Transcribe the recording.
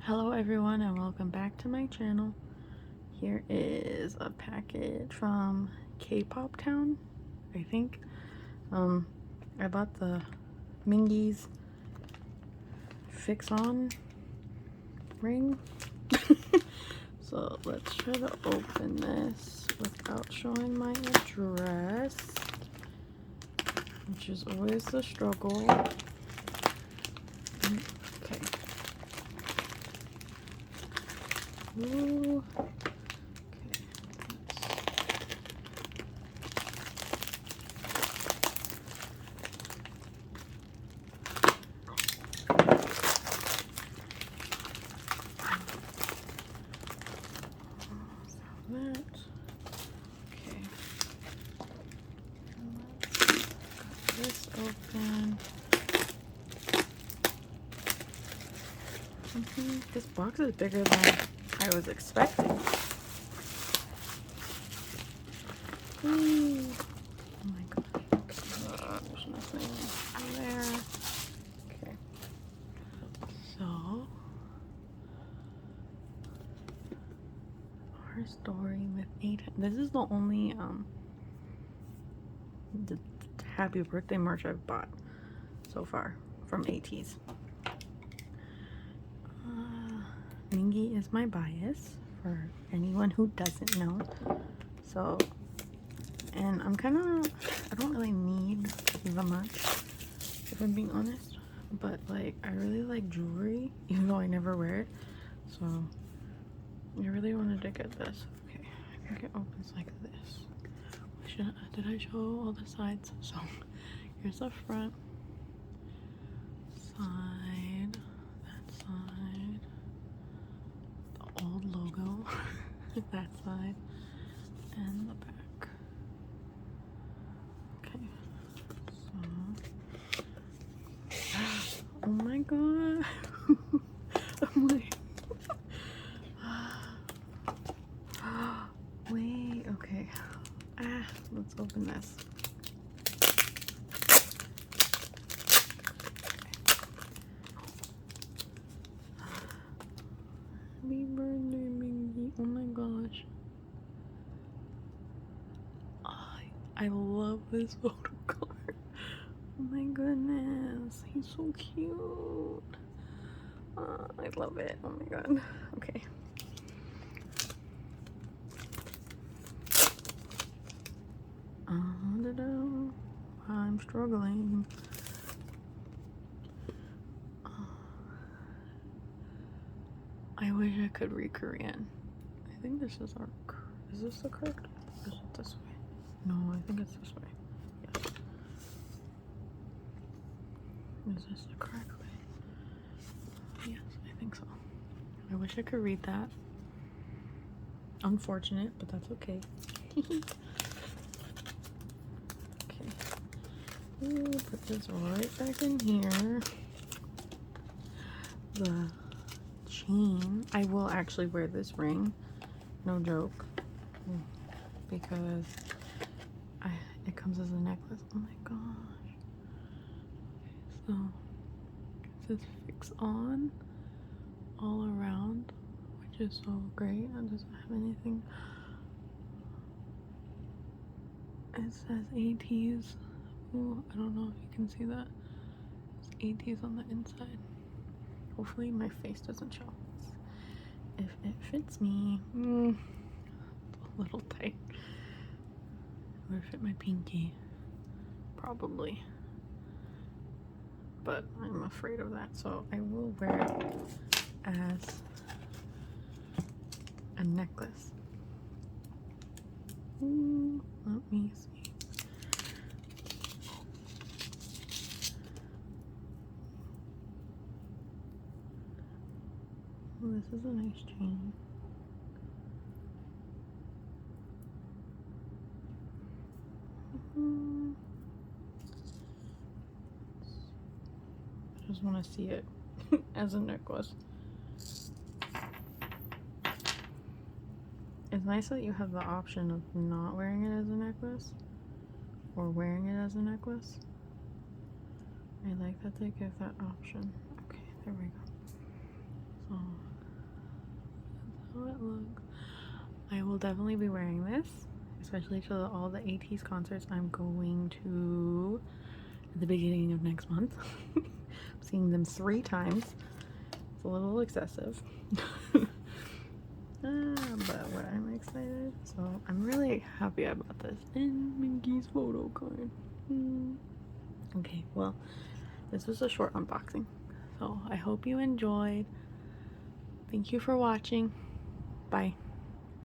Hello everyone and welcome back to my channel. Here is a package from K-pop Town, I think. I bought the Mingi's Fix On ring. So let's try to open this without showing my address, which is always the struggle. Okay. Ooh. This open. This box is bigger than I was expecting. Ooh. Oh my god. There's nothing in there. Okay. So, our story with 8. This is the only the happy birthday merch I've bought so far from ATEEZ. Mingi is my bias for anyone who doesn't know. So, and I don't really need the much, if I'm being honest, but like I really like jewelry even though I never wear it, so I really wanted to get this. Okay, I think it opens like this. Did I show all the sides? So here's the front side, that side, the old logo, that side, and the back. Okay, so oh my god. I'm like wait, okay. Let's open this. Happy birthday, Mingi. Oh my gosh. I love this photo card. Oh my goodness. He's so cute. I love it. Oh my god. Okay. I'm struggling. I wish I could read Korean. I think this is is this the correct? Or is it this way? No, I think it's this way. Yes. Is this the correct way? Yes, I think so. I wish I could read that. Unfortunate, but that's okay. Okay. Ooh, put this right back in here. The chain. I will actually wear this ring. No joke. Because it comes as a necklace. Oh my gosh. Okay, so it says Fix On all around, which is so great. It doesn't have anything. It says ATEEZ. Ooh, I don't know if you can see that. It's ATEEZ on the inside. Hopefully my face doesn't show. If it fits me. A little tight. It would fit my pinky. Probably. But I'm afraid of that, so I will wear it as a necklace. Ooh, let me see. Oh, this is a nice chain. I just want to see it as a necklace. It's nice that you have the option of not wearing it as a necklace or wearing it as a necklace. I like that they give that option. Okay, there we go. So that looks. I will definitely be wearing this, especially to all the ATEEZ concerts I'm going to at the beginning of next month. I'm seeing them 3 times. It's a little excessive. But what I'm excited. So I'm really happy about this. And Mingi's photo card. Okay, well, this was a short unboxing. So I hope you enjoyed. Thank you for watching. Bye.